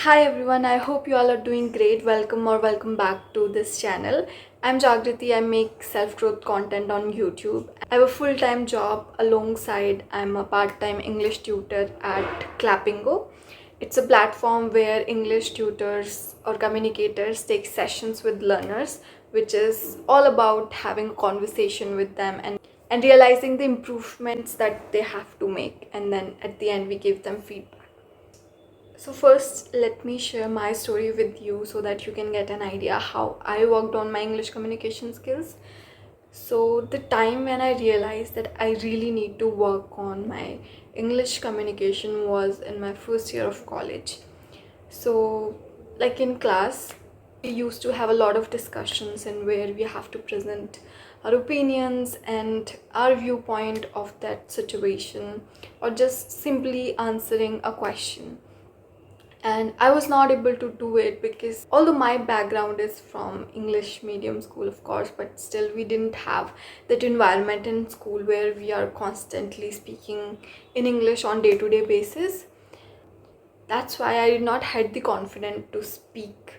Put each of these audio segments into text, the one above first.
Hi everyone, I hope you all are doing great. Welcome back to this channel. I'm Jagrati. I make self-growth content on YouTube. I have a full-time job alongside I'm a part-time English tutor at Clapingo. It's a platform where English tutors or communicators take sessions with learners, which is all about having a conversation with them and realizing the improvements that they have to make, and then at the end we give them feedback. So first, let me share my story with you so that you can get an idea how I worked on my English communication skills. So the time when I realized that I really need to work on my English communication was in my first year of college. So like in class, we used to have a lot of discussions in where we have to present our opinions and our viewpoint of that situation, or just simply answering a question. And I was not able to do it because although my background is from English medium school, of course, but still we didn't have that environment in school where we are constantly speaking in English on day-to-day basis. That's why I did not had the confidence to speak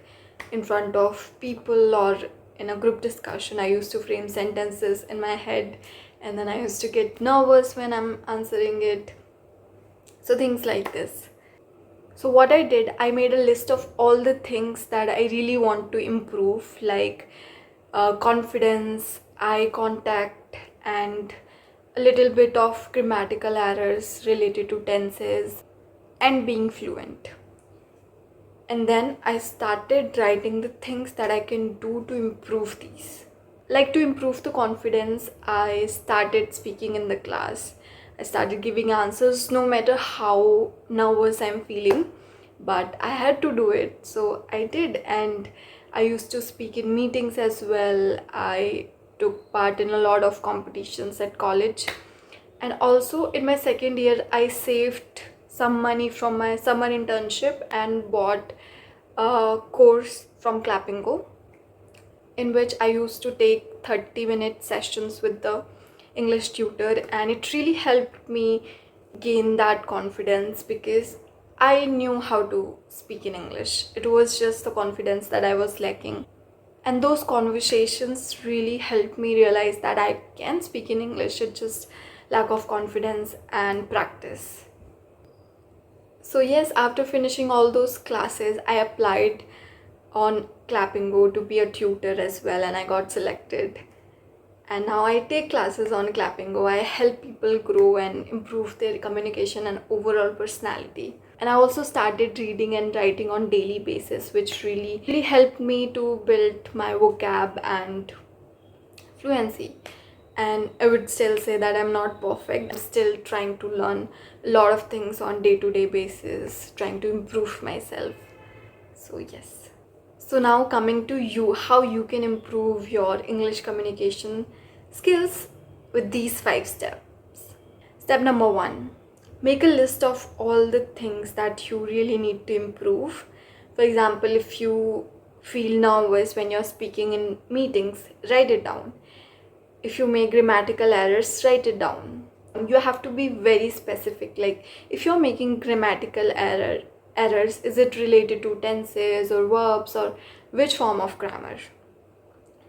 in front of people or in a group discussion. I used to frame sentences in my head, and then I used to get nervous when I'm answering it. So things like this. So what I did, I made a list of all the things that I really want to improve, like confidence, eye contact, and a little bit of grammatical errors related to tenses and being fluent. And then I started writing the things that I can do to improve these. Like to improve the confidence, I started speaking in the class. I started giving answers no matter how nervous I'm feeling, but I had to do it, so I did. And I used to speak in meetings as well. I took part in a lot of competitions at college, and also in my second year I saved some money from my summer internship and bought a course from Clapingo, in which I used to take 30-minute sessions with the English tutor, and it really helped me gain that confidence because I knew how to speak in English. It was just the confidence that I was lacking. And those conversations really helped me realize that I can speak in English. It's just lack of confidence and practice. So yes, after finishing all those classes, I applied on Clapingo to be a tutor as well, and I got selected. And now I take classes on Clapingo. I help people grow and improve their communication and overall personality. And I also started reading and writing on daily basis, which really helped me to build my vocab and fluency. And I would still say that I'm not perfect. I'm still trying to learn a lot of things on day-to-day basis, trying to improve myself. So yes. So now coming to you, how you can improve your English communication skills with these 5 steps. Step number 1, make a list of all the things that you really need to improve. For example, if you feel nervous when you're speaking in meetings, write it down. If you make grammatical errors, write it down. You have to be very specific, like if you're making grammatical errors, is it related to tenses or verbs or which form of grammar?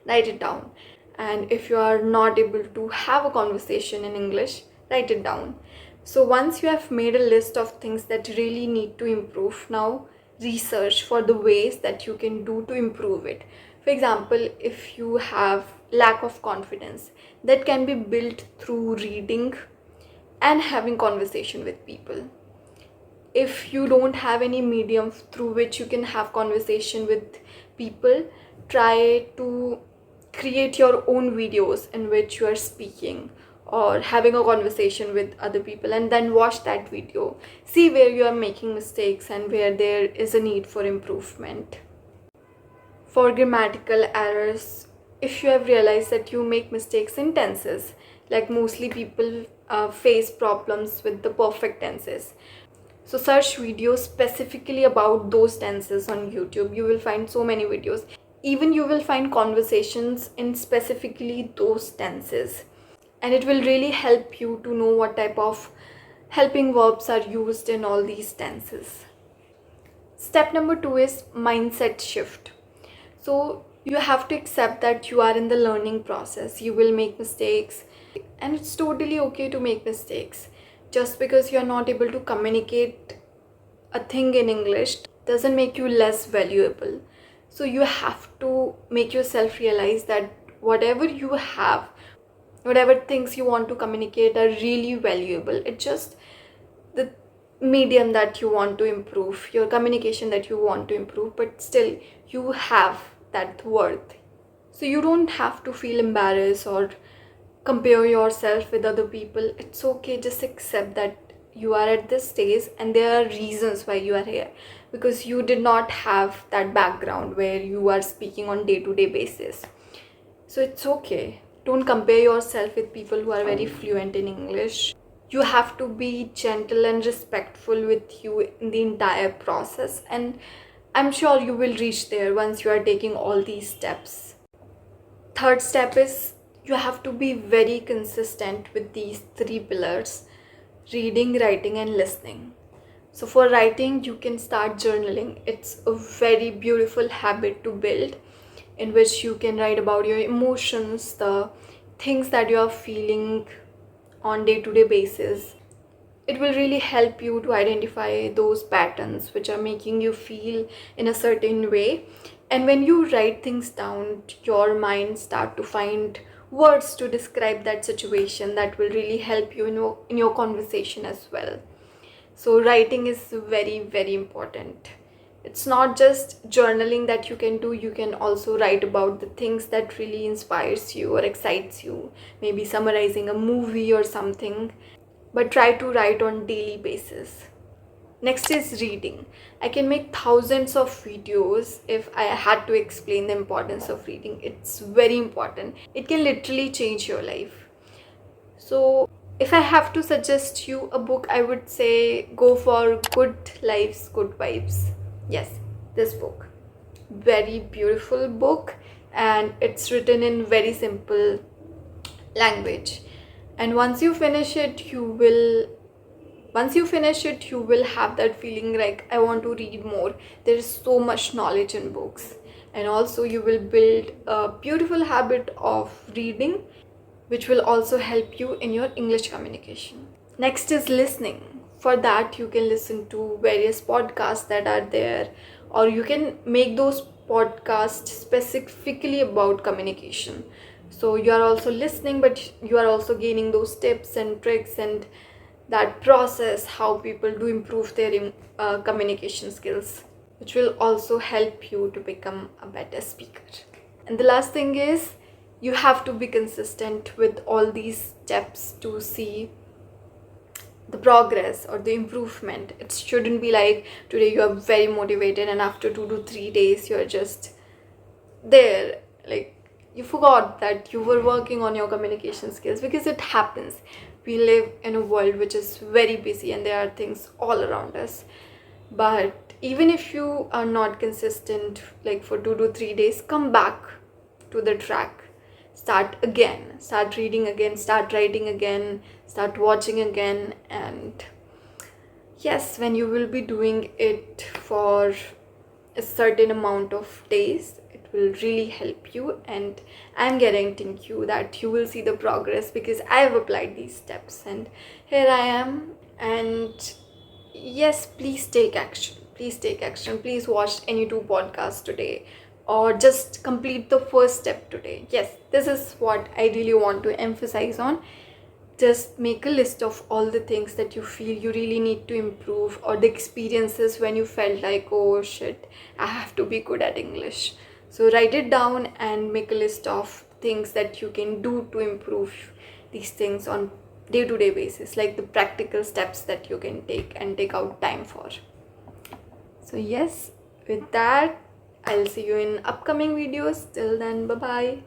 Write it down. And if you are not able to have a conversation in English, write it down. So once you have made a list of things that really need to improve, now research for the ways that you can do to improve it. For example, if you have lack of confidence, that can be built through reading and having conversation with people. If you don't have any medium through which you can have conversation with people, try to create your own videos in which you are speaking or having a conversation with other people, and then watch that video. See where you are making mistakes and where there is a need for improvement. For grammatical errors, if you have realized that you make mistakes in tenses, like mostly people face problems with the perfect tenses, so search videos specifically about those tenses on YouTube. You will find so many videos. Even you will find conversations in specifically those tenses, and it will really help you to know what type of helping verbs are used in all these tenses. Step number 2 is mindset shift. So you have to accept that you are in the learning process. You will make mistakes, and it's totally okay to make mistakes. Just because you're not able to communicate a thing in English doesn't make you less valuable. So you have to make yourself realize that whatever you have, whatever things you want to communicate are really valuable. It's just the medium that you want to improve, your communication that you want to improve, but still you have that worth. So you don't have to feel embarrassed or compare yourself with other people. It's okay, just accept that you are at this stage and there are reasons why you are here, because you did not have that background where you are speaking on day-to-day basis. So it's okay, don't compare yourself with people who are very fluent in English. You have to be gentle and respectful with you in the entire process, and I'm sure you will reach there once you are taking all these steps. Third step is you have to be very consistent with these 3 pillars: reading, writing, and listening. So for writing, you can start journaling. It's a very beautiful habit to build, in which you can write about your emotions, the things that you are feeling on day-to-day basis. It will really help you to identify those patterns which are making you feel in a certain way. And when you write things down, your mind start to find words to describe that situation that will really help you in your conversation as well. So writing is very, very important. It's not just journaling that you can do. You can also write about the things that really inspires you or excites you, maybe summarizing a movie or something, but try to write on daily basis. Next is reading. I can make thousands of videos if I had to explain the importance of reading. It's very important. It can literally change your life. So if I have to suggest you a book, I would say go for Good Lives, Good Vibes. Yes, this book. Very beautiful book, and it's written in very simple language. And once you finish it, you will have that feeling like, I want to read more. There is so much knowledge in books. And also you will build a beautiful habit of reading, which will also help you in your English communication. Next is listening. For that, you can listen to various podcasts that are there, or you can make those podcasts specifically about communication. So you are also listening, but you are also gaining those tips and tricks and that process, how people do improve their communication skills, which will also help you to become a better speaker. And the last thing is, you have to be consistent with all these steps to see the progress or the improvement. It shouldn't be like today you are very motivated and after 2 to 3 days you're just there, like you forgot that you were working on your communication skills, because it happens. We live in a world which is very busy and there are things all around us. But even if you are not consistent, like for 2 to 3 days, come back to the track. Start again, start reading again, start writing again, start watching again. And yes, when you will be doing it for a certain amount of days, it will really help you, and I'm guaranteeing you that you will see the progress, because I have applied these steps and here I am. And yes, please take action, please watch any 2 podcasts today, or just complete the first step today. Yes, this is what I really want to emphasize on. Just make a list of all the things that you feel you really need to improve, or the experiences when you felt like, oh shit, I have to be good at English. So write it down and make a list of things that you can do to improve these things on day-to-day basis, like the practical steps that you can take and take out time for. So yes, with that, I'll see you in upcoming videos. Till then, bye bye.